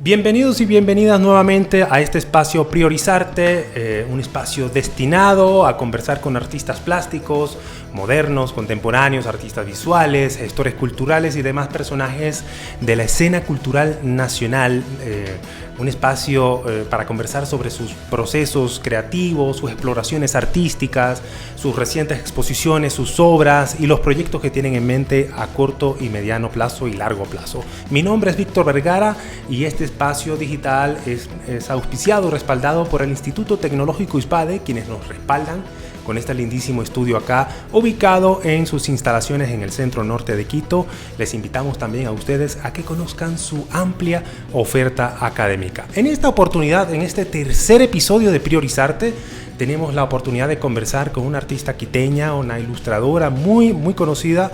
Bienvenidos y bienvenidas nuevamente a este espacio Priorizarte, un espacio destinado a conversar con artistas plásticos, modernos, contemporáneos, artistas visuales, gestores culturales y demás personajes de la escena cultural nacional. Un espacio para conversar sobre sus procesos creativos, sus exploraciones artísticas, sus recientes exposiciones, sus obras y los proyectos que tienen en mente a corto y mediano plazo y largo plazo. Mi nombre es Víctor Vergara y este espacio digital es auspiciado, respaldado por el Instituto Tecnológico ISPADE, quienes nos respaldan con este lindísimo estudio acá, ubicado en sus instalaciones en el centro norte de Quito. Les invitamos también a ustedes a que conozcan su amplia oferta académica. En esta oportunidad, en este tercer episodio de Priorizarte, tenemos la oportunidad de conversar con una artista quiteña, una ilustradora muy conocida,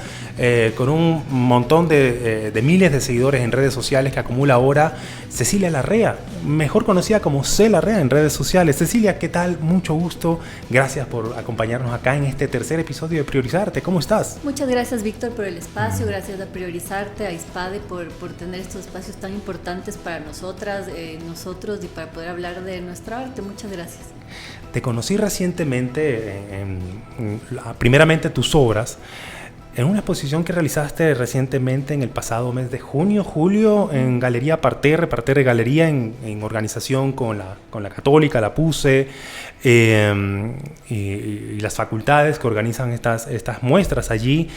con un montón de miles de seguidores en redes sociales que acumula ahora, Cecilia Larrea, mejor conocida como C. Larrea en redes sociales. Cecilia, ¿qué tal? Mucho gusto. Gracias por acompañarnos acá en este tercer episodio de Priorizarte. ¿Cómo estás? Muchas gracias, Víctor, por el espacio. Gracias a Priorizarte, a ISPADE, por tener estos espacios tan importantes para nosotras, nosotros y para poder hablar de nuestra arte. Muchas gracias. Te conocí recientemente, primeramente tus obras, en una exposición que realizaste recientemente en el pasado mes de julio, en Galería Parterre Galería, en organización con la Católica, la PUCE y las facultades que organizan estas muestras allí.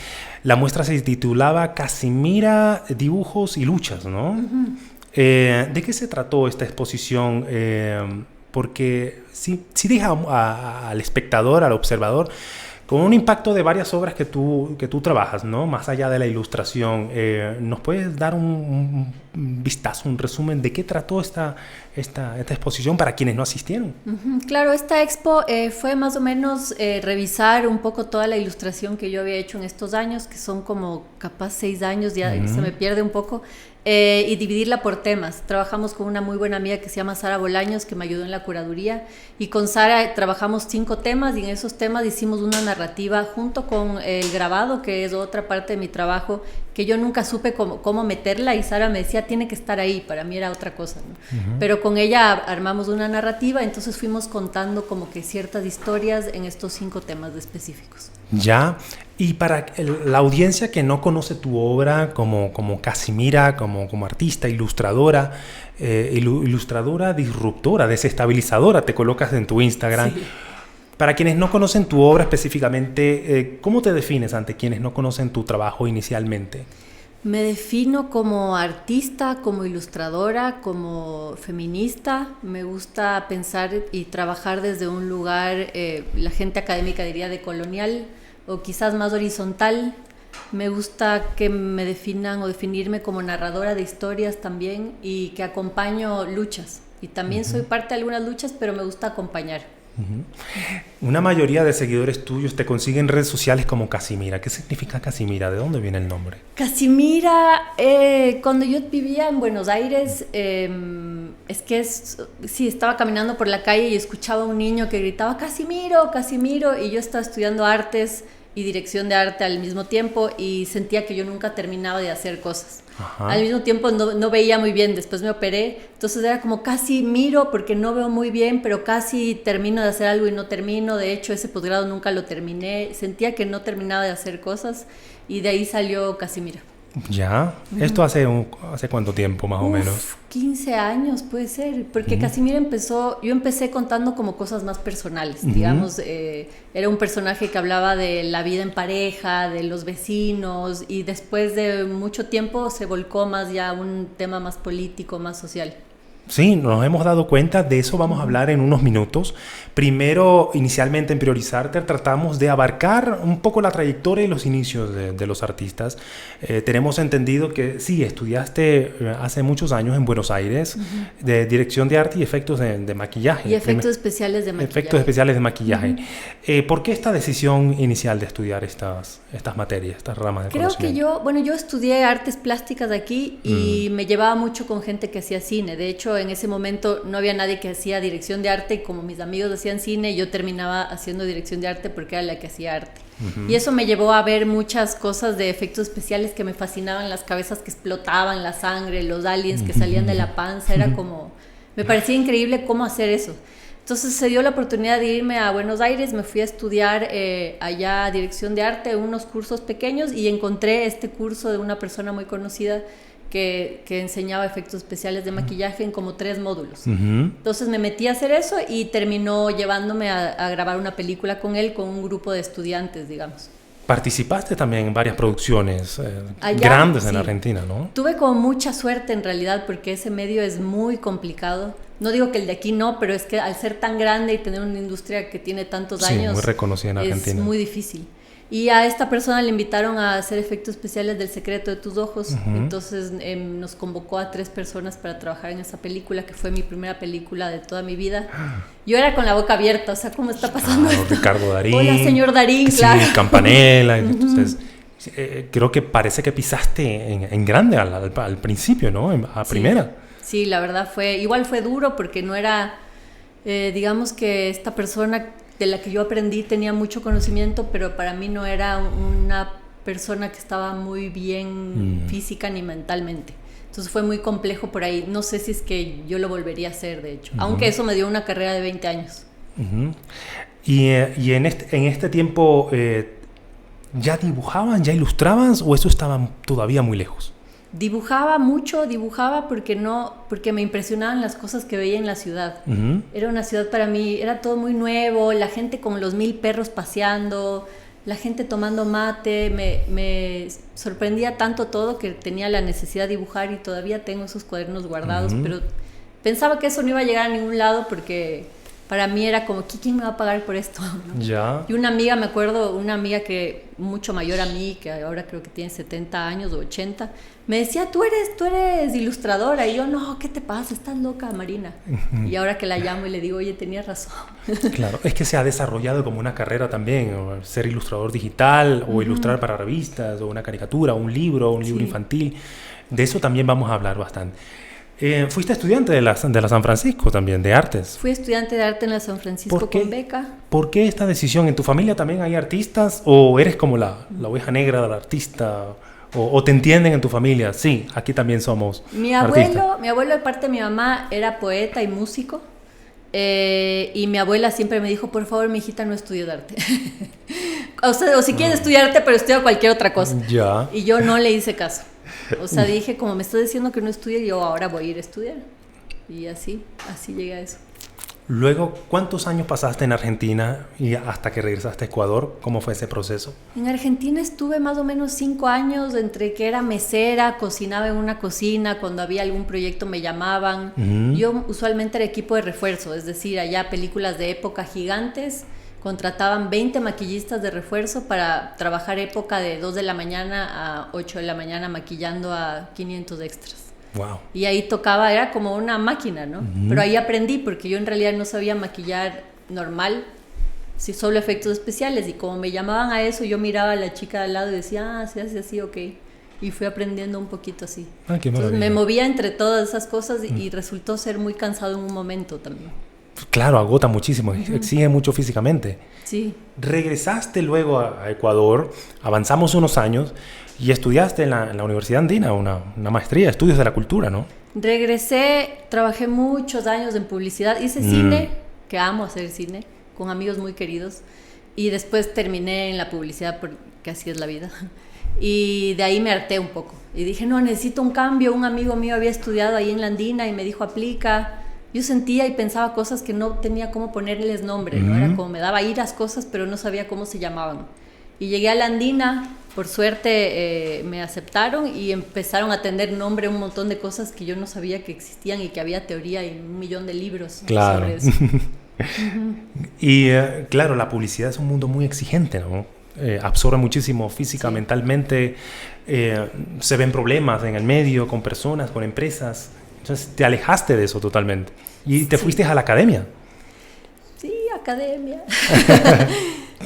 La muestra se titulaba Casimira, dibujos y luchas, ¿no? Uh-huh. ¿De qué se trató esta exposición? Porque sí deja al espectador, al observador, con un impacto de varias obras que tú trabajas, ¿no? Más allá de la ilustración. ¿Nos puedes dar un vistazo, un resumen de qué trató esta exposición para quienes no asistieron? Uh-huh. Claro, esta expo fue más o menos revisar un poco toda la ilustración que yo había hecho en estos años, que son como capaz 6 años, ya se me pierde un poco. Y dividirla por temas. Trabajamos con una muy buena amiga que se llama Sara Bolaños, que me ayudó en la curaduría, y con Sara trabajamos 5 temas, y en esos temas hicimos una narrativa junto con el grabado, que es otra parte de mi trabajo, que yo nunca supe cómo meterla, y Sara me decía, tiene que estar ahí. Para mí era otra cosa, ¿no? Uh-huh. Pero con ella armamos una narrativa, entonces fuimos contando como que ciertas historias en estos 5 temas específicos. Ya. Y para la audiencia que no conoce tu obra como Casimira, como artista, ilustradora, ilustradora disruptora, desestabilizadora, te colocas en tu Instagram. Sí. Para quienes no conocen tu obra específicamente, ¿cómo te defines ante quienes no conocen tu trabajo inicialmente? Me defino como artista, como ilustradora, como feminista. Me gusta pensar y trabajar desde un lugar, la gente académica diría decolonial, o quizás más horizontal. Me gusta que me definan o definirme como narradora de historias también, y que acompaño luchas. Y también soy parte de algunas luchas, pero me gusta acompañar. Uh-huh. Una mayoría de seguidores tuyos te consiguen en redes sociales como Casimira. ¿Qué significa Casimira? ¿De dónde viene el nombre? Casimira, cuando yo vivía en Buenos Aires, estaba caminando por la calle y escuchaba a un niño que gritaba Casimiro, Casimiro, y yo estaba estudiando artes y dirección de arte al mismo tiempo, y sentía que yo nunca terminaba de hacer cosas. Ajá. Al mismo tiempo no veía muy bien, después me operé, entonces era como casi miro porque no veo muy bien, pero casi termino de hacer algo y no termino. De hecho, ese posgrado nunca lo terminé, sentía que no terminaba de hacer cosas, y de ahí salió Casimira. ¿Ya? Uh-huh. ¿Esto hace cuánto tiempo más o menos? 15 años puede ser, porque Casimira yo empecé contando como cosas más personales, uh-huh. Digamos, era un personaje que hablaba de la vida en pareja, de los vecinos, y después de mucho tiempo se volcó más ya a un tema más político, más social. Sí, nos hemos dado cuenta, de eso vamos a hablar en unos minutos. Primero, inicialmente en Priorizarte, tratamos de abarcar un poco la trayectoria y los inicios de los artistas. Tenemos entendido que sí, estudiaste hace muchos años en Buenos Aires, uh-huh. de dirección de arte y efectos de maquillaje. Y efectos especiales de maquillaje. Efectos especiales de maquillaje. Uh-huh. ¿Por qué esta decisión inicial de estudiar estas materias, estas ramas de conocimiento? Creo que yo estudié artes plásticas aquí y me llevaba mucho con gente que hacía cine. De hecho, en ese momento no había nadie que hacía dirección de arte, y como mis amigos hacían cine, yo terminaba haciendo dirección de arte porque era la que hacía arte. Y eso me llevó a ver muchas cosas de efectos especiales que me fascinaban, las cabezas que explotaban, la sangre, los aliens que salían de la panza, era como... Me parecía increíble cómo hacer eso. Entonces se dio la oportunidad de irme a Buenos Aires, me fui a estudiar allá dirección de arte, unos cursos pequeños, y encontré este curso de una persona muy conocida que enseñaba efectos especiales de maquillaje en como 3 módulos. Entonces me metí a hacer eso y terminó llevándome a grabar una película con él, con un grupo de estudiantes, digamos. Participaste también en varias producciones Allá, grandes sí. en Argentina, ¿no? Tuve como mucha suerte en realidad, porque ese medio es muy complicado. No digo que el de aquí no, pero es que al ser tan grande y tener una industria que tiene tantos años, muy reconocida en Argentina, es muy difícil. Y a esta persona le invitaron a hacer efectos especiales del Secreto de tus ojos. Entonces nos convocó a 3 personas para trabajar en esa película, que fue mi primera película de toda mi vida. Yo era con la boca abierta, o sea, ¿cómo está pasando esto? Ricardo Darín. Hola, señor Darín, claro. Sí, Campanella. Entonces, creo que parece que pisaste en grande al principio, ¿no? A primera. Sí, la verdad igual fue duro, porque no era, digamos que esta persona de la que yo aprendí tenía mucho conocimiento, pero para mí no era una persona que estaba muy bien física ni mentalmente. Entonces fue muy complejo por ahí. No sé si es que yo lo volvería a hacer, de hecho. Aunque eso me dio una carrera de 20 años. Y en este tiempo, ¿ya dibujaban, ya ilustraban o eso estaba todavía muy lejos? Dibujaba porque me impresionaban las cosas que veía en la ciudad. Era una ciudad, para mí, era todo muy nuevo, la gente con los 1000 perros paseando, la gente tomando mate, me sorprendía tanto todo que tenía la necesidad de dibujar, y todavía tengo esos cuadernos guardados, pero pensaba que eso no iba a llegar a ningún lado, porque para mí era como, ¿quién me va a pagar por esto? ¿No? Ya. Y una amiga, me acuerdo, una amiga que mucho mayor a mí, que ahora creo que tiene 70 años o 80, me decía, tú eres ilustradora. Y yo, no, ¿qué te pasa? Estás loca, Marina. Y ahora que la llamo y le digo, oye, tenías razón. Claro, es que se ha desarrollado como una carrera también, o ser ilustrador digital, o ilustrar para revistas, o una caricatura, un libro infantil. De eso también vamos a hablar bastante. Fuiste estudiante de la San Francisco también, de artes. Fui estudiante de arte en la San Francisco con beca. ¿Por qué esta decisión? ¿En tu familia también hay artistas? ¿O eres como la oveja negra del artista? ¿O te entienden en tu familia? Sí, aquí también somos artistas. Mi abuelo de parte de mi mamá era poeta y músico. Y mi abuela siempre me dijo, por favor, mi hijita, no estudie arte. o si quieres estudiar arte, pero estudia cualquier otra cosa. Ya. Y yo no le hice caso. O sea, dije, como me estás diciendo que no estudie, yo ahora voy a ir a estudiar. Y así llegué a eso. Luego, ¿cuántos años pasaste en Argentina y hasta que regresaste a Ecuador? ¿Cómo fue ese proceso? En Argentina estuve más o menos 5 años, entre que era mesera, cocinaba en una cocina, cuando había algún proyecto me llamaban. Yo usualmente era equipo de refuerzo, es decir, allá películas de época gigantes, contrataban 20 maquillistas de refuerzo para trabajar época de 2 de la mañana a 8 de la mañana maquillando a 500 extras. Wow. Y ahí tocaba, era como una máquina, ¿no? Pero ahí aprendí, porque yo en realidad no sabía maquillar normal, sí, solo efectos especiales, y como me llamaban a eso, yo miraba a la chica de al lado y decía, se hace así, ok. Y fui aprendiendo un poquito así. Qué Entonces me movía entre todas esas cosas y resultó ser muy cansado en un momento también. Claro, agota muchísimo, exige mucho físicamente. Sí. Regresaste luego a Ecuador, avanzamos unos años y estudiaste en la Universidad Andina una maestría, estudios de la cultura, ¿no? Regresé, trabajé muchos años en publicidad, hice cine, que amo hacer cine, con amigos muy queridos, y después terminé en la publicidad porque así es la vida. Y de ahí me harté un poco y dije, no, necesito un cambio. Un amigo mío había estudiado ahí en la Andina y me dijo, aplica. Yo sentía y pensaba cosas que no tenía cómo ponerles nombre, ¿no? Era como me daba iras cosas, pero no sabía cómo se llamaban. Y llegué a la Andina, por suerte me aceptaron y empezaron a tener nombre un montón de cosas que yo no sabía que existían y que había teoría y 1 millón de libros sobre eso. Y claro, la publicidad es un mundo muy exigente, ¿no? Absorbe muchísimo física, mentalmente, se ven problemas en el medio, con personas, con empresas. Entonces te alejaste de eso totalmente y te fuiste a la academia. Sí, academia.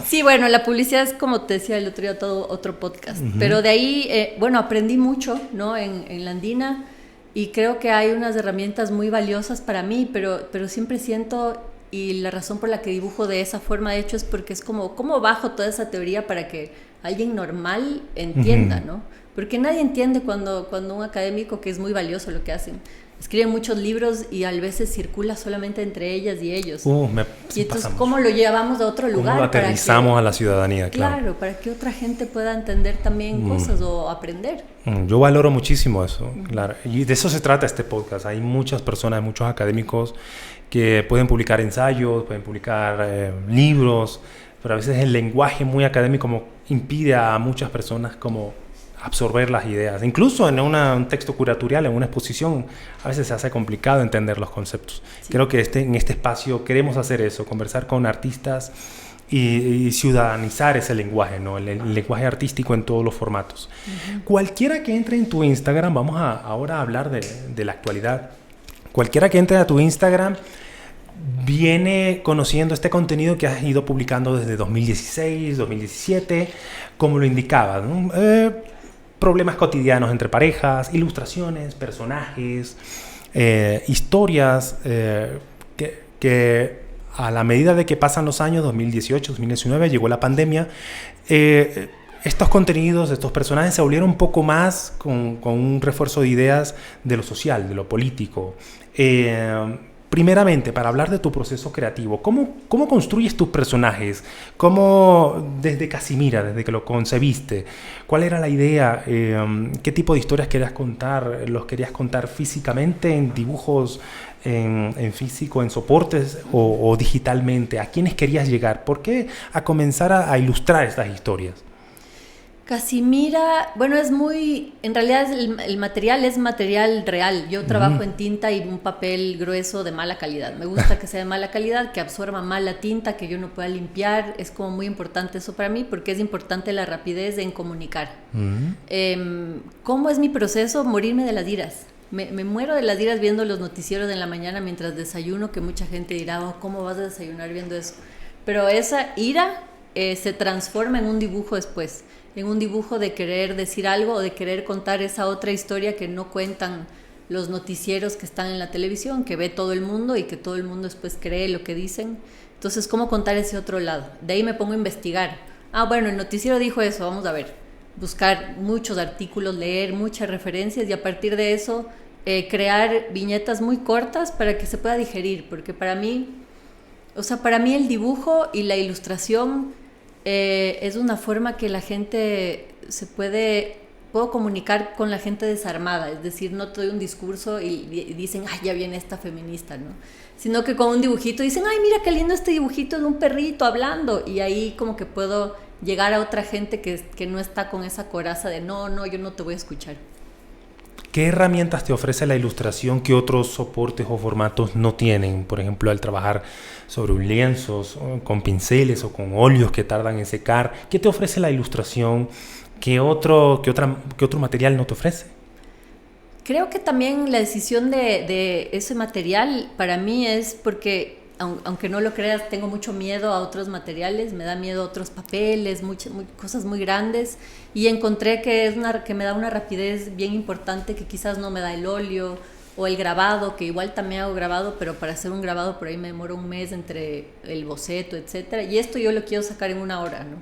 Sí, bueno, la publicidad es, como te decía el otro día, todo otro podcast. Pero de ahí, bueno, aprendí mucho, ¿no? En la Andina, y creo que hay unas herramientas muy valiosas para mí, pero siempre siento y la razón por la que dibujo de esa forma, de hecho, es porque es como, ¿cómo bajo toda esa teoría para que alguien normal entienda, ¿no? Porque nadie entiende cuando un académico, que es muy valioso lo que hacen, escriben muchos libros y a veces circula solamente entre ellas y ellos. Y entonces, ¿cómo lo llevamos a otro lugar? ¿Cómo lo aterrizamos a la ciudadanía? Claro, para que otra gente pueda entender también cosas o aprender. Yo valoro muchísimo eso, claro. Y de eso se trata este podcast. Hay muchas personas, muchos académicos que pueden publicar ensayos, pueden publicar libros, pero a veces el lenguaje muy académico impide a muchas personas como absorber las ideas. Incluso en un texto curatorial, en una exposición, a veces se hace complicado entender los conceptos. Sí. Creo que en este espacio queremos hacer eso, conversar con artistas y ciudadanizar ese lenguaje, ¿no? El lenguaje artístico en todos los formatos. Cualquiera que entre en tu Instagram, vamos ahora a hablar de la actualidad. Cualquiera que entre a tu Instagram viene conociendo este contenido que has ido publicando desde 2016, 2017, como lo indicabas, ¿no? Problemas cotidianos entre parejas, ilustraciones, personajes, historias que a la medida de que pasan los años, 2018, 2019, llegó la pandemia, estos contenidos, estos personajes se volvieron un poco más con un refuerzo de ideas de lo social, de lo político. Primeramente, para hablar de tu proceso creativo, ¿cómo construyes tus personajes? ¿Cómo, desde Casimira, desde que lo concebiste, cuál era la idea? ¿Qué tipo de historias querías contar? ¿Los querías contar físicamente, en dibujos, en físico, en soportes o digitalmente? ¿A quiénes querías llegar? ¿Por qué a comenzar a ilustrar estas historias? Casimira, bueno, en realidad el material es material real. Yo trabajo en tinta y un papel grueso de mala calidad. Me gusta que sea de mala calidad, que absorba mal la tinta, que yo no pueda limpiar. Es como muy importante eso para mí, porque es importante la rapidez en comunicar. ¿Cómo es mi proceso? Morirme de las iras. Me muero de las iras viendo los noticieros en la mañana mientras desayuno, que mucha gente dirá, ¿cómo vas a desayunar viendo eso? Pero esa ira se transforma en un dibujo después. En un dibujo de querer decir algo o de querer contar esa otra historia que no cuentan los noticieros que están en la televisión, que ve todo el mundo y que todo el mundo después cree lo que dicen. Entonces, ¿cómo contar ese otro lado? De ahí me pongo a investigar. Bueno, el noticiero dijo eso, vamos a ver. Buscar muchos artículos, leer muchas referencias y a partir de eso crear viñetas muy cortas para que se pueda digerir. Porque para mí el dibujo y la ilustración es una forma que la gente puedo comunicar con la gente desarmada, es decir, no te doy un discurso y dicen, ya viene esta feminista, ¿no? Sino que con un dibujito dicen, mira qué lindo este dibujito de un perrito hablando, y ahí como que puedo llegar a otra gente que no está con esa coraza de no, yo no te voy a escuchar. ¿Qué herramientas te ofrece la ilustración que otros soportes o formatos no tienen? Por ejemplo, al trabajar sobre un lienzo, con pinceles o con óleos que tardan en secar. ¿Qué te ofrece la ilustración que otro material no te ofrece? Creo que también la decisión de ese material para mí es porque, aunque no lo creas, tengo mucho miedo a otros materiales, me da miedo a otros papeles, cosas muy grandes, y encontré que me da una rapidez bien importante que quizás no me da el óleo o el grabado, que igual también hago grabado, pero para hacer un grabado por ahí me demoro un mes entre el boceto, etcétera, y esto yo lo quiero sacar en 1 hora, ¿no?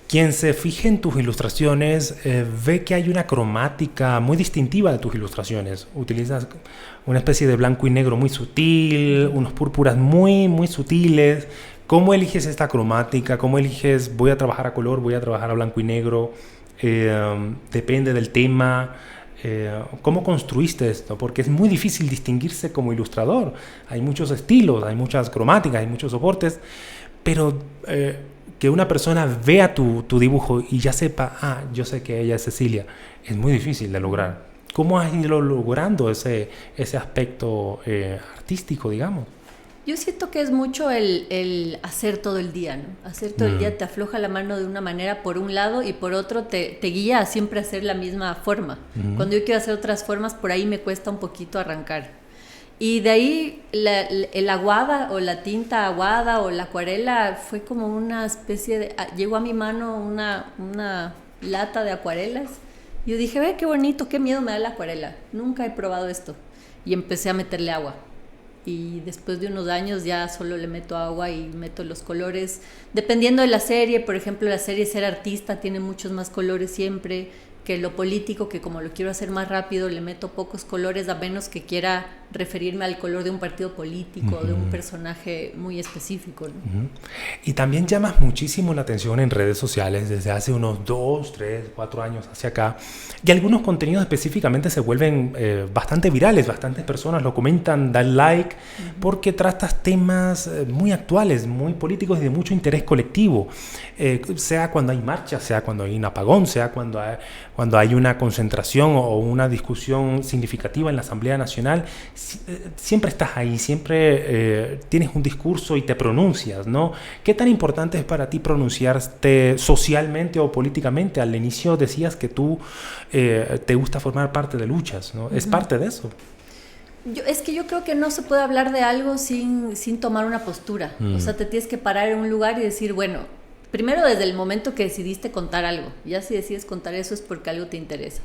Quien se fije en tus ilustraciones ve que hay una cromática muy distintiva de tus ilustraciones. Utilizas una especie de blanco y negro muy sutil, unos púrpuras muy, muy sutiles. ¿Cómo eliges esta cromática? ¿Cómo eliges, voy a trabajar a color, voy a trabajar a blanco y negro? Depende del tema. ¿Cómo construiste esto? Porque es muy difícil distinguirse como ilustrador. Hay muchos estilos, hay muchas cromáticas, hay muchos soportes, pero que una persona vea tu dibujo y ya sepa, yo sé que ella es Cecilia, es muy difícil de lograr. ¿Cómo has ido logrando ese aspecto artístico, digamos? Yo siento que es mucho el hacer todo el día, ¿no? Hacer todo el día te afloja la mano de una manera por un lado y por otro te guía a siempre hacer la misma forma. Cuando yo quiero hacer otras formas, por ahí me cuesta un poquito arrancar. Y de ahí el aguada o la tinta aguada o la acuarela fue como una especie de... Llegó a mi mano una lata de acuarelas. Y yo dije, qué bonito, qué miedo me da la acuarela. Nunca he probado esto. Y empecé a meterle agua. y después de unos años ya solo le meto agua y meto los colores. Dependiendo de la serie, por ejemplo, la serie Ser Artista tiene muchos más colores siempre que lo político, que como lo quiero hacer más rápido, le meto pocos colores, a menos que quiera referirme al color de un partido político, de un personaje muy específico, ¿no? Y también llamas muchísimo la atención en redes sociales desde hace unos 2, 3, 4 años hacia acá, y algunos contenidos específicamente se vuelven bastante virales, bastantes personas lo comentan, dan like, porque tratas temas muy actuales, muy políticos y de mucho interés colectivo, sea cuando hay marchas, sea cuando hay un apagón, sea cuando hay una concentración o una discusión significativa en la Asamblea Nacional, siempre estás ahí, siempre tienes un discurso y te pronuncias, ¿no? ¿Qué tan importante es para ti pronunciarte socialmente o políticamente? Al inicio decías que tú te gusta formar parte de luchas, ¿no? ¿Es parte de eso? Es que yo creo que no se puede hablar de algo sin tomar una postura. O sea, te tienes que parar en un lugar y decir, bueno, primero desde el momento que decidiste contar algo, ya si decides contar eso es porque algo te interesa.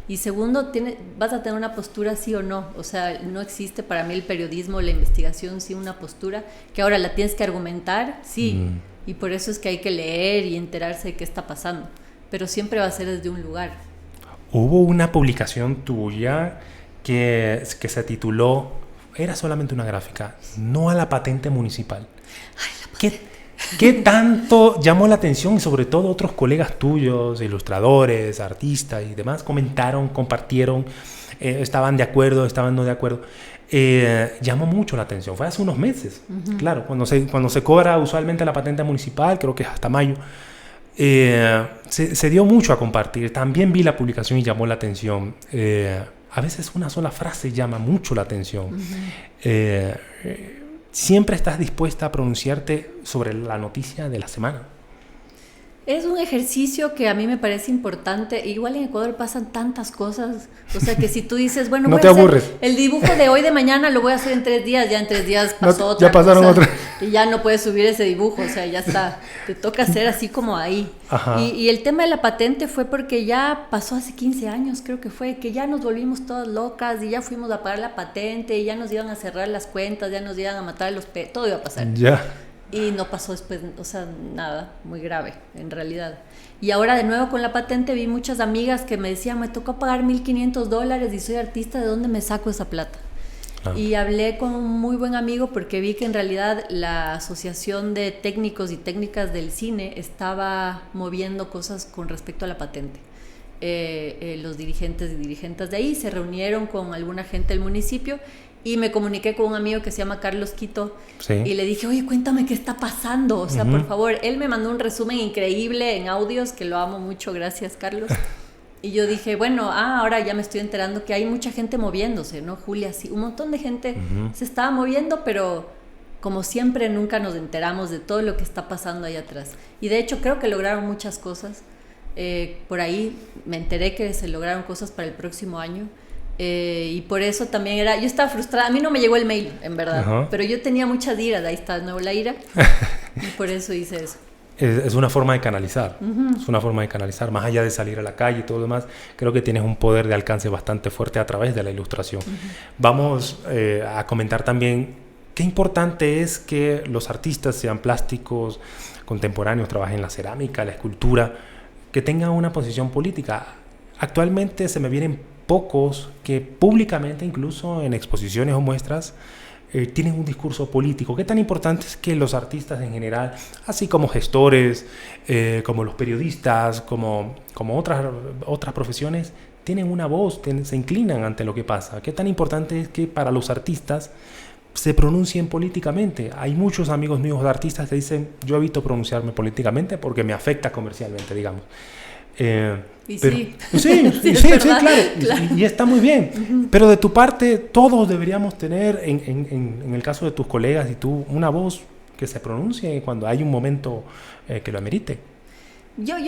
Y segundo, vas a tener una postura sí o no. O sea, no existe para mí el periodismo, la investigación sin una postura, que ahora la tienes que argumentar, sí. Y por eso es que hay que leer y enterarse de qué está pasando. Pero siempre va a ser desde un lugar. Hubo una publicación tuya que se tituló, era solamente una gráfica, no a la patente municipal. Ay, la patente. ¿Qué tanto llamó la atención? Y sobre todo otros colegas tuyos, ilustradores, artistas y demás, comentaron, compartieron, estaban de acuerdo, estaban no de acuerdo. Llamó mucho la atención. Fue hace unos meses, claro, cuando se cobra usualmente la patente municipal, creo que es hasta mayo. Se dio mucho a compartir. También vi la publicación y llamó la atención. A veces una sola frase llama mucho la atención. ¿Siempre estás dispuesta a pronunciarte sobre la noticia de la semana? Es un ejercicio que a mí me parece importante. Igual en Ecuador pasan tantas cosas. O sea, que si tú dices, bueno, no voy te a hacer aburres. El dibujo de hoy de mañana lo voy a hacer en 3 días. Ya en 3 días pasó otra ya pasaron cosa. otra. Y ya no puedes subir ese dibujo. O sea, ya está. Te toca hacer así como ahí. Y el tema de la patente fue porque ya pasó hace 15 años, creo que fue, que ya nos volvimos todas locas y ya fuimos a pagar la patente y ya nos iban a cerrar las cuentas, ya nos iban a matar todo iba a pasar. Ya. Y no pasó después, o sea, nada, muy grave, en realidad. Y ahora de nuevo con la patente vi muchas amigas que me decían, me tocó pagar $1,500 y soy artista, ¿de dónde me saco esa plata? Y hablé con un muy buen amigo porque vi que en realidad la Asociación de Técnicos y Técnicas del Cine estaba moviendo cosas con respecto a la patente. Los dirigentes y dirigentes de ahí se reunieron con alguna gente del municipio y me comuniqué con un amigo que se llama Carlos Quito. Sí. Y le dije, oye, cuéntame qué está pasando, o sea, por favor. Él me mandó un resumen increíble en audios, que lo amo mucho, gracias Carlos. Y yo dije, bueno, ahora ya me estoy enterando que hay mucha gente moviéndose, ¿no, Julia? Sí, un montón de gente se estaba moviendo, pero como siempre nunca nos enteramos de todo lo que está pasando ahí atrás. Y de hecho creo que lograron muchas cosas. Por ahí me enteré que se lograron cosas para el próximo año. Y por eso también yo estaba frustrada. A mí no me llegó el mail, en verdad, pero yo tenía muchas iras. Ahí está de nuevo la ira. Y por eso hice eso. Es una forma de canalizar. Es una forma de canalizar. Más allá de salir a la calle y todo lo demás, creo que tienes un poder de alcance bastante fuerte a través de la ilustración. Vamos a comentar también qué importante es que los artistas, sean plásticos, contemporáneos, trabajen en la cerámica, la escultura, que tengan una posición política. Actualmente se me vienen pocos que públicamente, incluso en exposiciones o muestras, tienen un discurso político. ¿Qué tan importante es que los artistas en general, así como gestores, como los periodistas, como otras profesiones, tienen una voz, se inclinan ante lo que pasa? ¿Qué tan importante es que para los artistas se pronuncien políticamente? Hay muchos amigos míos de artistas que dicen, yo evito pronunciarme políticamente porque me afecta comercialmente, digamos. Sí, claro. Y está muy bien. Pero de tu parte, todos deberíamos tener, en el caso de tus colegas y tú, una voz que se pronuncie cuando hay un momento que lo amerite.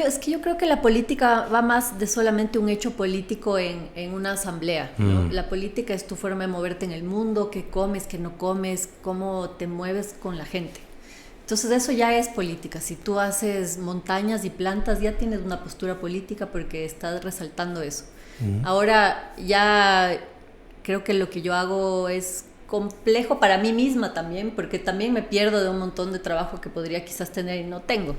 Es que yo creo que la política va más de solamente un hecho político en una asamblea, ¿no? La política es tu forma de moverte en el mundo, qué comes, qué no comes, cómo te mueves con la gente. Entonces eso ya es política. Si tú haces montañas y plantas, ya tienes una postura política porque estás resaltando eso. Ahora ya creo que lo que yo hago es complejo para mí misma también, porque también me pierdo de un montón de trabajo que podría quizás tener y no tengo,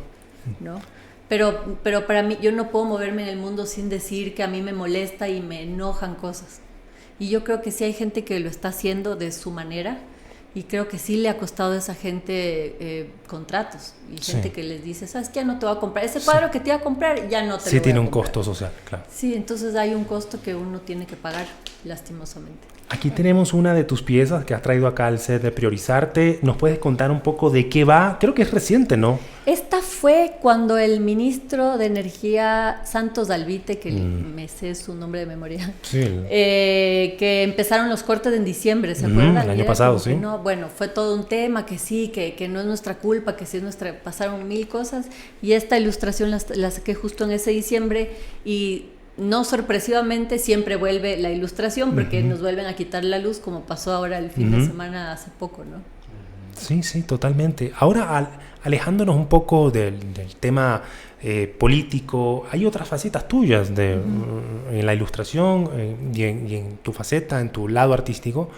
¿no? Pero para mí, yo no puedo moverme en el mundo sin decir que a mí me molesta y me enojan cosas. Y yo creo que sí hay gente que lo está haciendo de su manera, y creo que sí le ha costado a esa gente contratos, y gente que les dice, ¿sabes qué? Ya no te voy a comprar ese cuadro que te iba a comprar, ya no te lo voy a comprar. Sí, tiene un costo social, claro. Sí, entonces hay un costo que uno tiene que pagar, lastimosamente. Aquí tenemos una de tus piezas que has traído acá al set de Priorizarte. ¿Nos puedes contar un poco de qué va? Creo que es reciente, ¿no? Esta fue cuando el ministro de Energía, Santos Alvite, que me sé su nombre de memoria, sí. Que empezaron los cortes en diciembre, ¿se acuerdan? El año pasado, sí. No, bueno, fue todo un tema, que sí, que no es nuestra culpa, que sí es nuestra... Pasaron 1000 cosas, y esta ilustración la saqué justo en ese diciembre, y... no sorpresivamente siempre vuelve la ilustración, porque nos vuelven a quitar la luz, como pasó ahora el fin de semana hace poco, ¿no? Sí, sí, totalmente. Ahora, alejándonos un poco del tema político, hay otras facetas tuyas en la ilustración y en tu faceta, en tu lado artístico,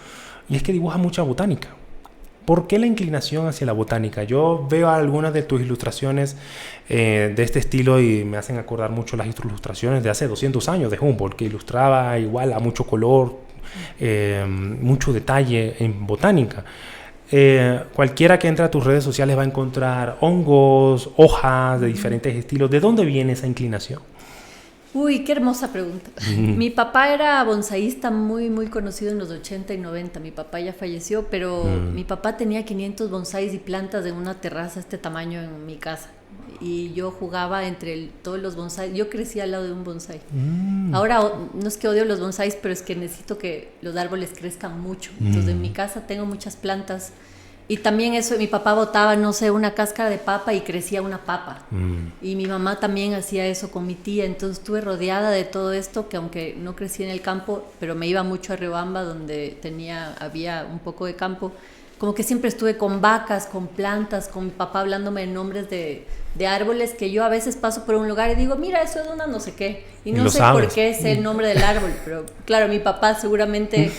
y es que dibujas mucha botánica. ¿Por qué la inclinación hacia la botánica? Yo veo algunas de tus ilustraciones de este estilo y me hacen acordar mucho las ilustraciones de hace 200 años de Humboldt, que ilustraba igual a mucho color, mucho detalle en botánica. Cualquiera que entre a tus redes sociales va a encontrar hongos, hojas de diferentes estilos. ¿De dónde viene esa inclinación? Uy, qué hermosa pregunta. Mi papá era bonsaísta muy, muy conocido en los 80 y 90. Mi papá ya falleció, pero mi papá tenía 500 bonsáis y plantas en una terraza de este tamaño en mi casa. Y yo jugaba entre todos los bonsáis. Yo crecí al lado de un bonsái. Ahora no es que odio los bonsáis, pero es que necesito que los árboles crezcan mucho. Entonces en mi casa tengo muchas plantas. Y también eso, mi papá botaba, no sé, una cáscara de papa y crecía una papa. Y mi mamá también hacía eso con mi tía. Entonces estuve rodeada de todo esto, que aunque no crecí en el campo, pero me iba mucho a Riobamba, donde había un poco de campo. Como que siempre estuve con vacas, con plantas, con mi papá hablándome de nombres de árboles, que yo a veces paso por un lugar y digo, mira, eso es una no sé qué. Y no sé por qué sé el nombre del árbol, pero claro, mi papá seguramente...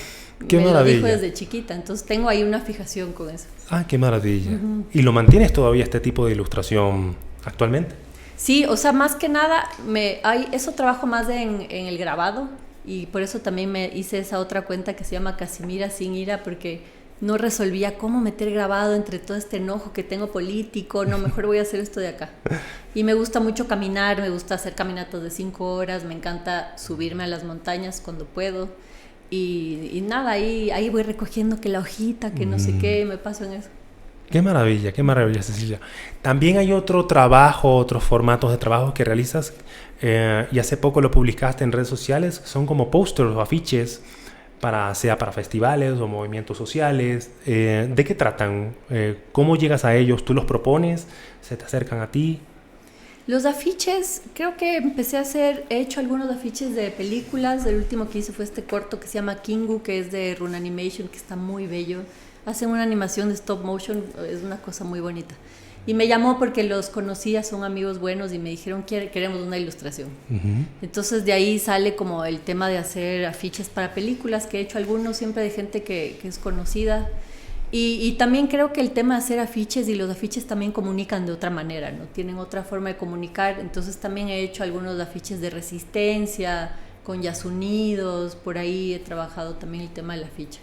Qué me maravilla. lo dijo desde chiquita, entonces tengo ahí una fijación con eso. Ah, qué maravilla. ¿Y lo mantienes todavía este tipo de ilustración actualmente? Sí, o sea, más que nada, eso trabajo más en el grabado, y por eso también me hice esa otra cuenta que se llama Casimira sin ira, porque no resolvía cómo meter grabado entre todo este enojo que tengo político. No, mejor voy a hacer esto de acá. Y me gusta mucho caminar, me gusta hacer caminatas de 5 horas, me encanta subirme a las montañas cuando puedo. Y nada, ahí voy recogiendo que la hojita, que no sé qué, me paso en eso. Qué maravilla, Cecilia. También hay otro trabajo, otros formatos de trabajo que realizas, y hace poco lo publicaste en redes sociales, son como pósters o afiches, sea para festivales o movimientos sociales. ¿De qué tratan? ¿Cómo llegas a ellos? ¿Tú los propones? ¿Se te acercan a ti? Los afiches, creo que he hecho algunos afiches de películas. El último que hice fue este corto que se llama Kingu, que es de Run Animation, que está muy bello. Hacen una animación de stop motion, es una cosa muy bonita. Y me llamó porque los conocía, son amigos buenos, y me dijeron que queremos una ilustración. Entonces de ahí sale como el tema de hacer afiches para películas, que he hecho algunos siempre de gente que es conocida. Y también creo que el tema de hacer afiches, y los afiches también comunican de otra manera, ¿no? Tienen otra forma de comunicar. Entonces también he hecho algunos afiches de resistencia, con Yasunidos, por ahí he trabajado también el tema del afiche.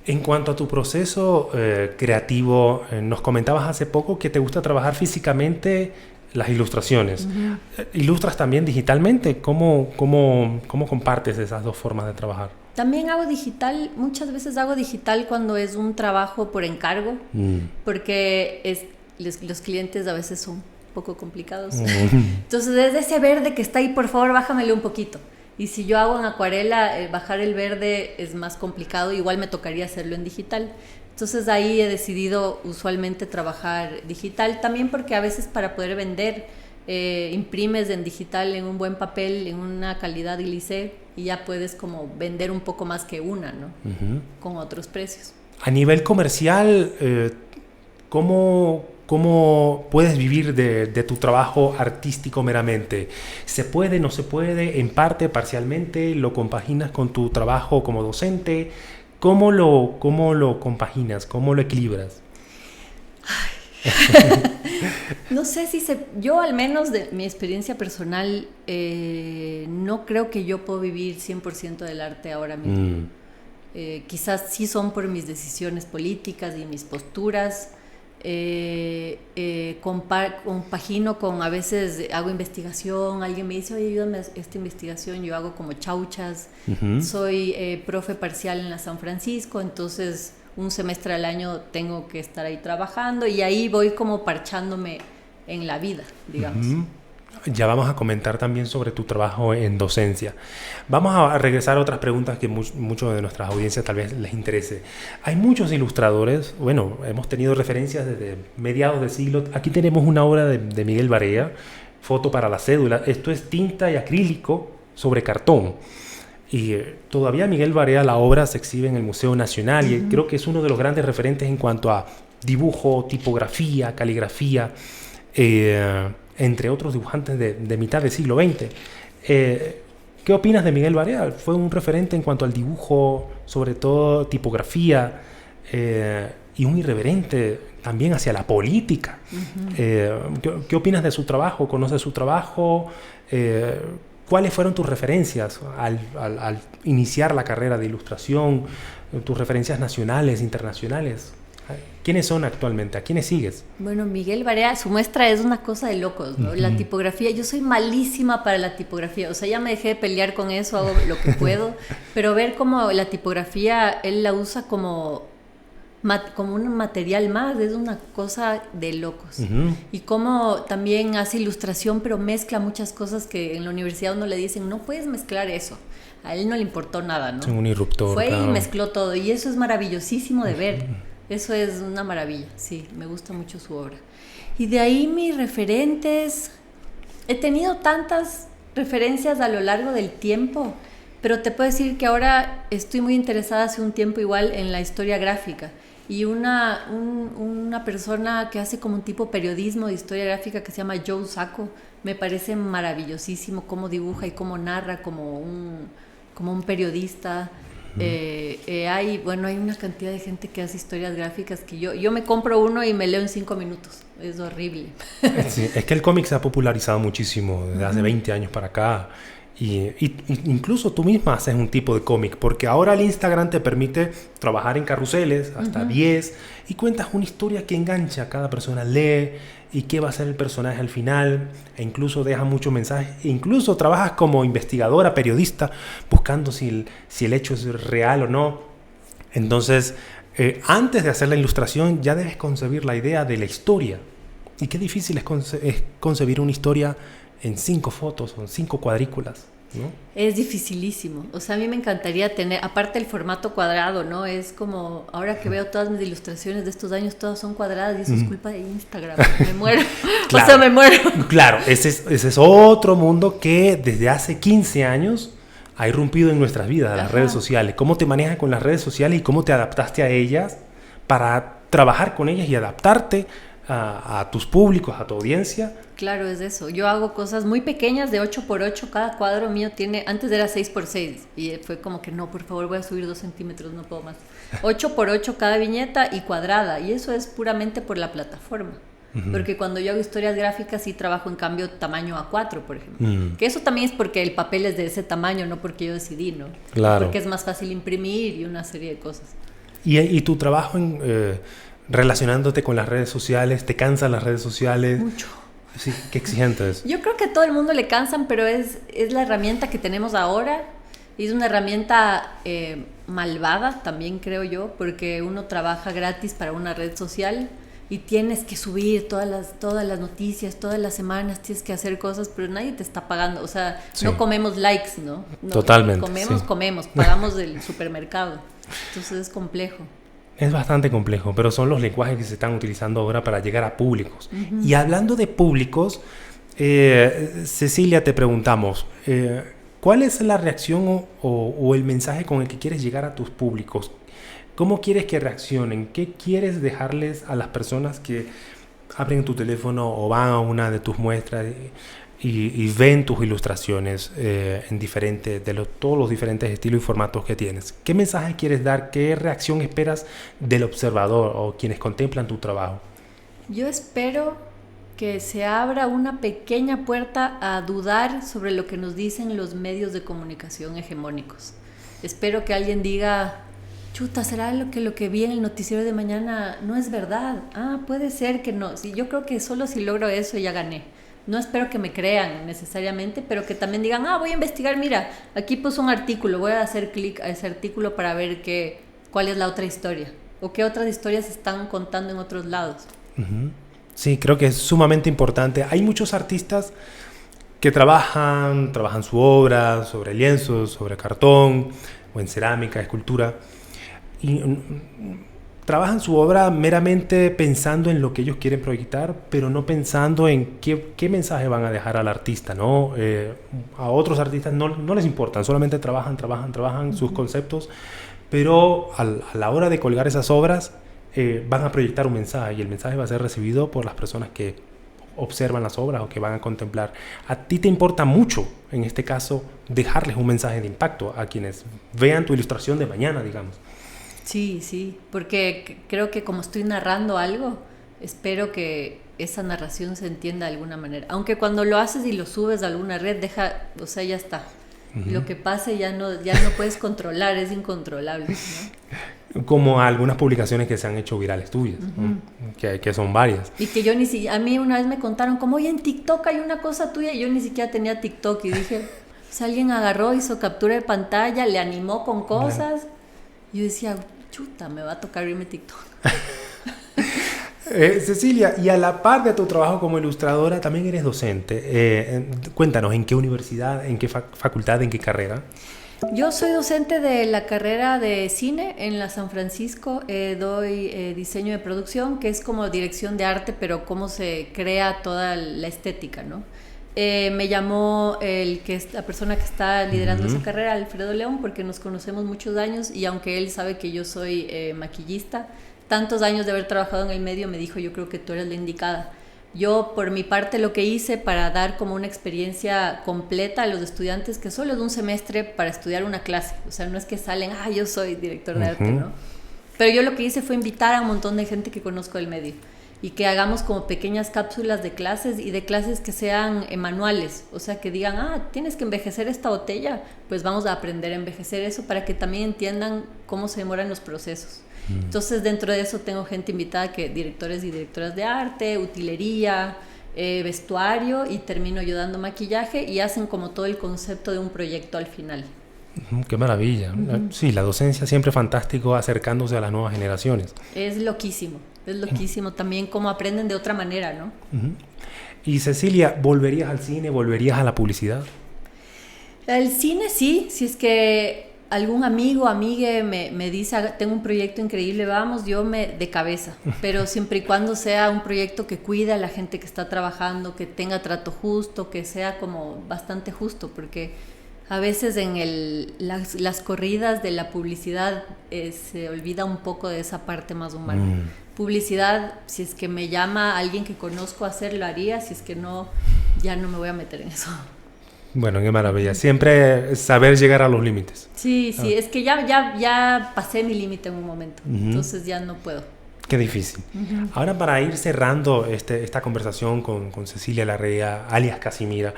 En cuanto a tu proceso creativo, nos comentabas hace poco que te gusta trabajar físicamente las ilustraciones. ¿Ilustras también digitalmente? ¿Cómo compartes esas dos formas de trabajar? También hago digital, muchas veces hago digital cuando es un trabajo por encargo, porque los clientes a veces son un poco complicados. Entonces, desde ese verde que está ahí, por favor, bájamelo un poquito. Y si yo hago en acuarela, bajar el verde es más complicado, igual me tocaría hacerlo en digital. Entonces ahí he decidido usualmente trabajar digital, también porque a veces para poder vender imprimes en digital en un buen papel, en una calidad Illicé, y ya puedes como vender un poco más que una, ¿no? Con otros precios. A nivel comercial, ¿cómo puedes vivir de tu trabajo artístico meramente? ¿Se puede, no se puede? ¿En parte, parcialmente? ¿Lo compaginas con tu trabajo como docente? ¿Cómo lo compaginas? ¿Cómo lo equilibras? No sé si yo al menos de mi experiencia personal no creo que yo puedo vivir 100% del arte ahora mismo. Quizás sí son por mis decisiones políticas y mis posturas. Compagino con, a veces hago investigación, alguien me dice, oye, ayúdame a esta investigación, yo hago como chauchas. Soy profe parcial en la San Francisco, entonces un semestre al año tengo que estar ahí trabajando y ahí voy como parchándome en la vida, digamos. Ya vamos a comentar también sobre tu trabajo en docencia. Vamos a regresar a otras preguntas que muchos de nuestras audiencias tal vez les interese. Hay muchos ilustradores, bueno, hemos tenido referencias desde mediados del siglo. Aquí tenemos una obra de Miguel Barea, Foto para la cédula. Esto es tinta y acrílico sobre cartón. Y todavía Miguel Barea, la obra se exhibe en el Museo Nacional y creo que es uno de los grandes referentes en cuanto a dibujo, tipografía, caligrafía, entre otros dibujantes de mitad del siglo XX. ¿Qué opinas de Miguel Barea? Fue un referente en cuanto al dibujo, sobre todo tipografía, y un irreverente también hacia la política. ¿Qué opinas de su trabajo? ¿Conoces su trabajo? ¿Cuáles fueron tus referencias al iniciar la carrera de ilustración? ¿Tus referencias nacionales, internacionales? ¿Quiénes son actualmente? ¿A quiénes sigues? Bueno, Miguel Barea, su muestra es una cosa de locos, ¿no? La tipografía, yo soy malísima para la tipografía, o sea, ya me dejé de pelear con eso, hago lo que puedo, pero ver cómo la tipografía, él la usa como un material más, es una cosa de locos. Y cómo también hace ilustración, pero mezcla muchas cosas que en la universidad uno le dicen, no puedes mezclar eso. A él no le importó nada, ¿no? Es un irruptor. Fue claro. Y mezcló todo, y eso es maravillosísimo de ver. Eso es una maravilla, sí, me gusta mucho su obra. Y de ahí mis referentes, he tenido tantas referencias a lo largo del tiempo, pero te puedo decir que ahora estoy muy interesada hace un tiempo igual en la historia gráfica. Y una persona que hace como un tipo periodismo de historia gráfica que se llama Joe Sacco, me parece maravillosísimo cómo dibuja y cómo narra como un periodista. Hay una cantidad de gente que hace historias gráficas que yo me compro uno y me leo en 5 minutos. Es horrible. Sí, es que el cómic se ha popularizado muchísimo desde hace 20 años para acá. Y incluso tú misma haces un tipo de cómic, porque ahora el Instagram te permite trabajar en carruseles hasta 10 y cuentas una historia que engancha. Cada persona lee y qué va a ser el personaje al final, e incluso deja muchos mensajes. Incluso trabajas como investigadora, periodista, buscando si el hecho es real o no. Entonces, antes de hacer la ilustración ya debes concebir la idea de la historia. Y qué difícil es concebir una historia en 5 fotos o en 5 cuadrículas, ¿no? Es dificilísimo. O sea, a mí me encantaría tener, aparte el formato cuadrado, ¿no? Es como, ahora que veo todas mis ilustraciones de estos años, todas son cuadradas y eso es culpa de Instagram. Me muero. Claro, o sea, me muero. Claro, ese es otro mundo que desde hace 15 años ha irrumpido en nuestras vidas, las redes sociales. ¿Cómo te manejas con las redes sociales y cómo te adaptaste a ellas para trabajar con ellas y adaptarte a tus públicos, a tu audiencia? Claro, es eso. Yo hago cosas muy pequeñas de 8x8. Cada cuadro mío antes era 6x6 y fue como que no, por favor voy a subir 2 centímetros, no puedo más. 8x8 cada viñeta y cuadrada, y eso es puramente por la plataforma. Porque cuando yo hago historias gráficas sí trabajo en cambio tamaño A4, por ejemplo. Que eso también es porque el papel es de ese tamaño, no porque yo decidí, ¿no? Claro. Porque es más fácil imprimir y una serie de cosas. ¿Y tu trabajo relacionándote con las redes sociales, te cansan las redes sociales? Mucho. Sí, qué exigente es. Yo creo que a todo el mundo le cansan, pero es la herramienta que tenemos ahora. Y es una herramienta malvada también, creo yo, porque uno trabaja gratis para una red social y tienes que subir todas las noticias, todas las semanas tienes que hacer cosas, pero nadie te está pagando. O sea, sí. No comemos likes, ¿no? Totalmente. Comemos, pagamos del supermercado. Entonces es complejo. Es bastante complejo, pero son los lenguajes que se están utilizando ahora para llegar a públicos. Y hablando de públicos, Cecilia, te preguntamos, ¿cuál es la reacción o el mensaje con el que quieres llegar a tus públicos? ¿Cómo quieres que reaccionen? ¿Qué quieres dejarles a las personas que abren tu teléfono o van a una de tus muestras y ven tus ilustraciones en todos los diferentes estilos y formatos que tienes. ¿Qué mensaje quieres dar? ¿Qué reacción esperas del observador o quienes contemplan tu trabajo? Yo espero que se abra una pequeña puerta a dudar sobre lo que nos dicen los medios de comunicación hegemónicos. Espero que alguien diga, chuta, ¿será lo que vi en el noticiero de mañana no es verdad? Ah, puede ser que no. Sí, yo creo que solo si logro eso ya gané. No espero que me crean necesariamente, pero que también digan, voy a investigar, mira, aquí puso un artículo, voy a hacer clic a ese artículo para ver cuál es la otra historia o qué otras historias se están contando en otros lados. Uh-huh. Sí, creo que es sumamente importante. Hay muchos artistas que trabajan su obra sobre lienzos, sobre cartón o en cerámica, escultura, y trabajan su obra meramente pensando en lo que ellos quieren proyectar, pero no pensando en qué mensaje van a dejar al artista, ¿no? A otros artistas no les importan, solamente trabajan sus conceptos, pero a la hora de colgar esas obras van a proyectar un mensaje y el mensaje va a ser recibido por las personas que observan las obras o que van a contemplar. A ti te importa mucho, en este caso, dejarles un mensaje de impacto a quienes vean tu ilustración de mañana, digamos. Sí, porque creo que como estoy narrando algo, espero que esa narración se entienda de alguna manera. Aunque cuando lo haces y lo subes a alguna red, ya está. Uh-huh. Lo que pase ya no puedes controlar, es incontrolable, ¿no? Como algunas publicaciones que se han hecho virales tuyas, uh-huh. ¿no? que son varias. Y que a mí una vez me contaron, como, oye, en TikTok hay una cosa tuya, y yo ni siquiera tenía TikTok, y dije, si alguien agarró, hizo captura de pantalla, le animó con cosas, bueno. Yo decía, chuta, me va a tocar irme TikTok. Cecilia, y a la par de tu trabajo como ilustradora, también eres docente. Cuéntanos, ¿en qué universidad, en qué facultad, en qué carrera? Yo soy docente de la carrera de cine en la San Francisco. Doy diseño de producción, que es como dirección de arte, pero cómo se crea toda la estética, ¿no? Me llamó la persona que está liderando esa carrera, Alfredo León, porque nos conocemos muchos años y aunque él sabe que yo soy maquillista, tantos años de haber trabajado en el medio, me dijo, yo creo que tú eres la indicada. Yo, por mi parte, lo que hice para dar como una experiencia completa a los estudiantes, que solo es un semestre para estudiar una clase, o sea, no es que salen, yo soy director de arte, ¿no? Pero yo lo que hice fue invitar a un montón de gente que conozco del medio y que hagamos como pequeñas cápsulas de clases y de clases que sean manuales, o sea, que digan, tienes que envejecer esta botella, pues vamos a aprender a envejecer eso para que también entiendan cómo se demoran los procesos. Entonces, dentro de eso tengo gente invitada, directores y directoras de arte, utilería, vestuario, y termino yo dando maquillaje y hacen como todo el concepto de un proyecto al final. ¡Qué maravilla! Uh-huh. Sí, la docencia siempre fantástico acercándose a las nuevas generaciones. Es loquísimo también cómo aprenden de otra manera, ¿no? Uh-huh. Y Cecilia, ¿volverías al cine? ¿Volverías a la publicidad? El cine sí, si es que algún amigo, amigue me dice, tengo un proyecto increíble, vamos, yo de cabeza, pero siempre y cuando sea un proyecto que cuide a la gente que está trabajando, que tenga trato justo, que sea como bastante justo, porque a veces en las corridas de la publicidad se olvida un poco de esa parte más humana. Publicidad, si es que me llama alguien que conozco a hacer, lo haría, si es que no, ya no me voy a meter en eso. Bueno, qué maravilla. Siempre saber llegar a los límites. Sí, es que ya pasé mi límite en un momento, entonces ya no puedo. Qué difícil. Ahora, para ir cerrando esta conversación con Cecilia Larrea, alias Casimira,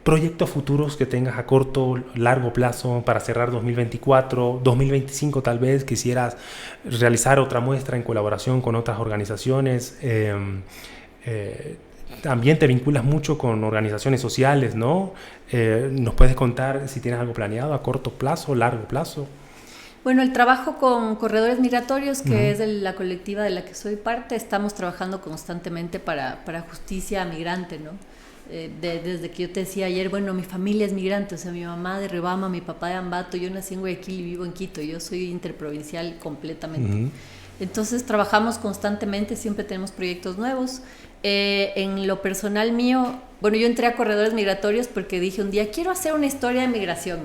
proyectos futuros que tengas a corto, largo plazo para cerrar 2024, 2025 tal vez, quisieras realizar otra muestra en colaboración con otras organizaciones. También te vinculas mucho con organizaciones sociales, ¿no? ¿Nos puedes contar si tienes algo planeado a corto plazo, largo plazo? Bueno, el trabajo con Corredores Migratorios, que es de la colectiva de la que soy parte, estamos trabajando constantemente para justicia migrante, ¿no? Desde que yo te decía ayer, bueno, mi familia es migrante, o sea, mi mamá de Rebama, mi papá de Ambato, yo nací en Guayaquil y vivo en Quito, yo soy interprovincial completamente. Entonces trabajamos constantemente, siempre tenemos proyectos nuevos. En lo personal mío, bueno, yo entré a Corredores Migratorios porque dije un día, quiero hacer una historia de migración,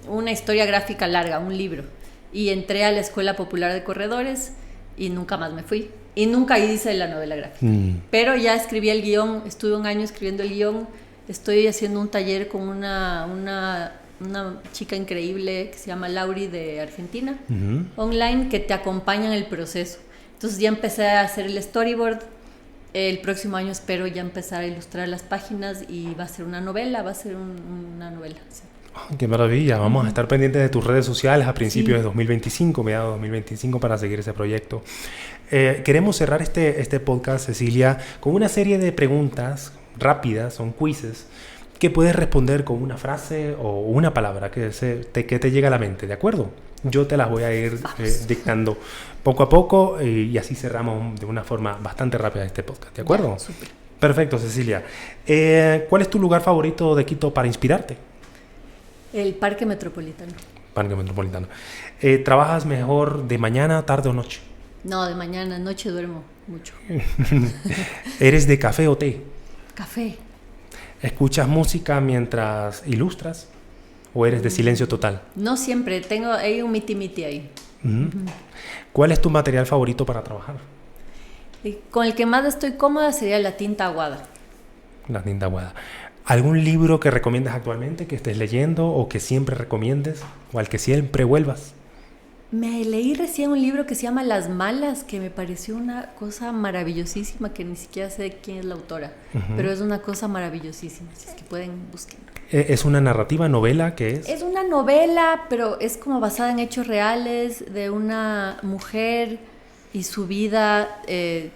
una historia gráfica larga, un libro. Y entré a la Escuela Popular de Corredores y nunca más me fui. Y nunca hice la novela gráfica. Pero ya escribí el guión, estuve un año escribiendo el guión. Estoy haciendo un taller con una chica increíble que se llama Lauri de Argentina, online, que te acompaña en el proceso. Entonces ya empecé a hacer el storyboard. El próximo año espero ya empezar a ilustrar las páginas y va a ser una novela, una novela. Sí. Oh, ¡qué maravilla! Vamos a estar pendientes de tus redes sociales a principios de 2025, mediados de 2025, para seguir ese proyecto. Queremos cerrar este podcast, Cecilia, con una serie de preguntas rápidas, son quizzes, que puedes responder con una frase o una palabra que te llegue a la mente, ¿de acuerdo? Yo te las voy a ir dictando poco a poco y así cerramos de una forma bastante rápida este podcast, ¿de acuerdo? Súper. Perfecto, Cecilia. ¿Cuál es tu lugar favorito de Quito para inspirarte? El Parque Metropolitano. Parque Metropolitano. ¿Trabajas mejor de mañana, tarde o noche? No, de mañana, noche duermo mucho. ¿Eres de café o té? Café. ¿Escuchas música mientras ilustras o eres de silencio total? No siempre, hay un miti-miti ahí. ¿Cuál es tu material favorito para trabajar? Y con el que más estoy cómoda sería la tinta aguada. La tinta aguada. ¿Algún libro que recomiendas actualmente, que estés leyendo o que siempre recomiendes o al que siempre vuelvas? Me leí recién un libro que se llama Las Malas, que me pareció una cosa maravillosísima, que ni siquiera sé quién es la autora, pero es una cosa maravillosísima, si es que pueden buscarlo. ¿Es una narrativa, novela? ¿Qué es? Es una novela, pero es como basada en hechos reales de una mujer y su vida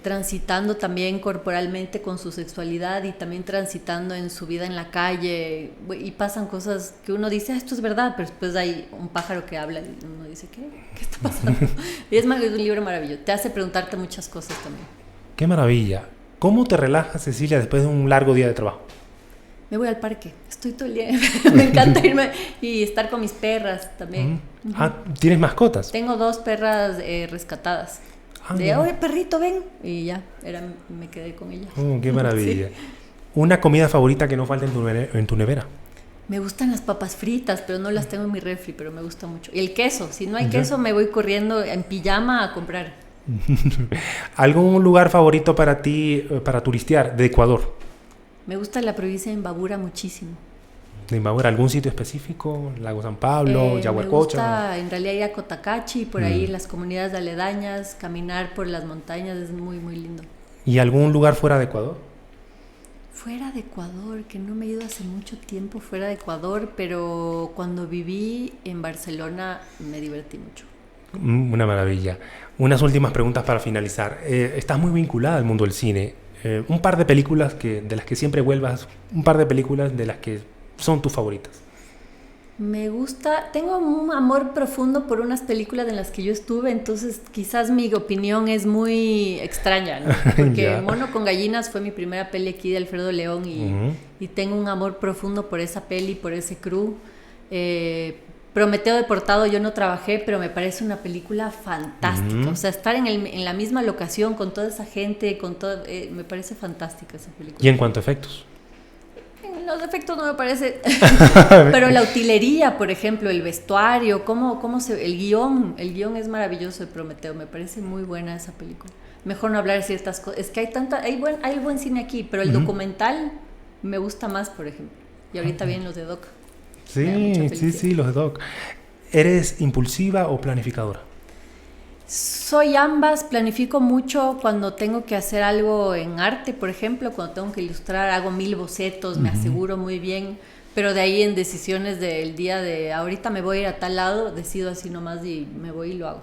transitando también corporalmente con su sexualidad y también transitando en su vida en la calle, y pasan cosas que uno dice, esto es verdad, pero después hay un pájaro que habla y uno dice, ¿qué está pasando? Y es un libro maravilloso, te hace preguntarte muchas cosas también. ¡Qué maravilla! ¿Cómo te relajas, Cecilia, después de un largo día de trabajo? Me voy al parque, estoy todo el día, me encanta irme y estar con mis perras también. ¿Tienes mascotas? Tengo 2 perras rescatadas. Oye, perrito, ven. Y ya, me quedé con ella. Oh, qué maravilla. Sí. ¿Una comida favorita que no falte en tu nevera? Me gustan las papas fritas, pero no las tengo en mi refri, pero me gusta mucho. Y el queso, si no hay queso me voy corriendo en pijama a comprar. ¿Algún lugar favorito para ti, para turistear, de Ecuador? Me gusta la provincia de Imbabura muchísimo. ¿De Imbabura algún sitio específico? ¿Lago San Pablo, Yaguarcocha? Me gusta en realidad ir a Cotacachi, por ahí en las comunidades aledañas, caminar por las montañas, es muy, muy lindo. ¿Y algún lugar fuera de Ecuador? Fuera de Ecuador, que no me he ido hace mucho tiempo fuera de Ecuador, pero cuando viví en Barcelona me divertí mucho. Una maravilla. Unas últimas preguntas para finalizar. Estás muy vinculada al mundo del cine. Un par de películas de las que siempre vuelvas, un par de películas de las que son tus favoritas. Me gusta, tengo un amor profundo por unas películas en las que yo estuve, entonces quizás mi opinión es muy extraña, ¿no? Porque Mono con gallinas fue mi primera peli aquí de Alfredo León y tengo un amor profundo por esa peli, por ese crew. Prometeo Deportado yo no trabajé, pero me parece una película fantástica. O sea, estar en la misma locación con toda esa gente, me parece fantástica esa película. ¿Y en cuanto a efectos? Los efectos no me parece, pero la utilería, por ejemplo, el vestuario, el guión es maravilloso de Prometeo, me parece muy buena esa película. Mejor no hablar de ciertas cosas, es que hay buen cine aquí, pero el documental me gusta más, por ejemplo, y ahorita vienen los de Doc. Sí, los de Doc. ¿Eres impulsiva o planificadora? Soy ambas, planifico mucho cuando tengo que hacer algo en arte, por ejemplo, cuando tengo que ilustrar, hago 1000 bocetos, me aseguro muy bien, pero de ahí en decisiones del día de ahorita me voy a ir a tal lado, decido así nomás y me voy y lo hago.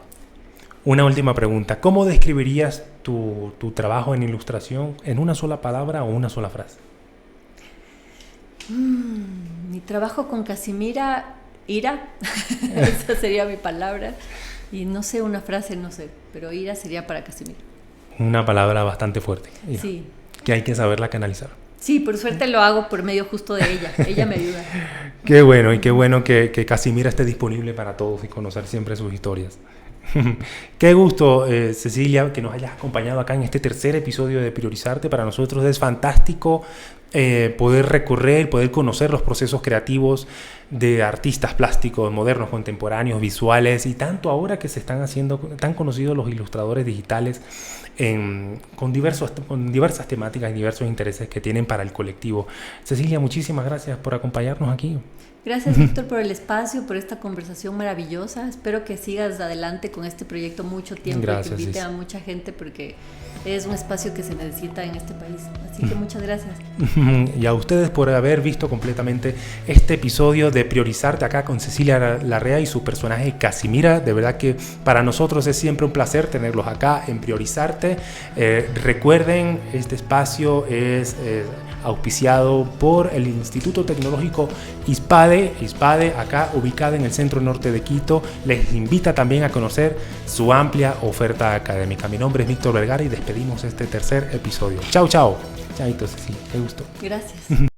Una última pregunta, ¿cómo describirías tu trabajo en ilustración en una sola palabra o una sola frase? Mi trabajo con Casimira, ira, esa sería mi palabra. Y no sé, una frase, no sé, pero ira sería para Casimiro. Una palabra bastante fuerte. Ira, sí. Que hay que saberla canalizar. Sí, por suerte lo hago por medio justo de ella. Ella me ayuda. Qué bueno, y qué bueno que Casimira esté disponible para todos y conocer siempre sus historias. Qué gusto, Cecilia, que nos hayas acompañado acá en este tercer episodio de Priorizarte. Para nosotros es fantástico poder recorrer, poder conocer los procesos creativos de artistas plásticos modernos, contemporáneos, visuales, y tanto ahora que se están haciendo tan conocidos los ilustradores digitales con diversas temáticas y diversos intereses que tienen para el colectivo. Cecilia, muchísimas gracias por acompañarnos aquí. Gracias, Víctor, por el espacio, por esta conversación maravillosa. Espero que sigas adelante con este proyecto mucho tiempo. Gracias, y que invite sí. a mucha gente, porque es un espacio que se necesita en este país. Así que muchas gracias. Y a ustedes por haber visto completamente este episodio de Priorizarte acá con Cecilia Larrea y su personaje Casimira. De verdad que para nosotros es siempre un placer tenerlos acá en Priorizarte. Recuerden, este espacio es auspiciado por el Instituto Tecnológico ISPADE, acá ubicada en el centro norte de Quito. Les invita también a conocer su amplia oferta académica. Mi nombre es Víctor Vergara y despedimos este tercer episodio. Chao, chao. Chaito, Ceci, qué gusto. Gracias.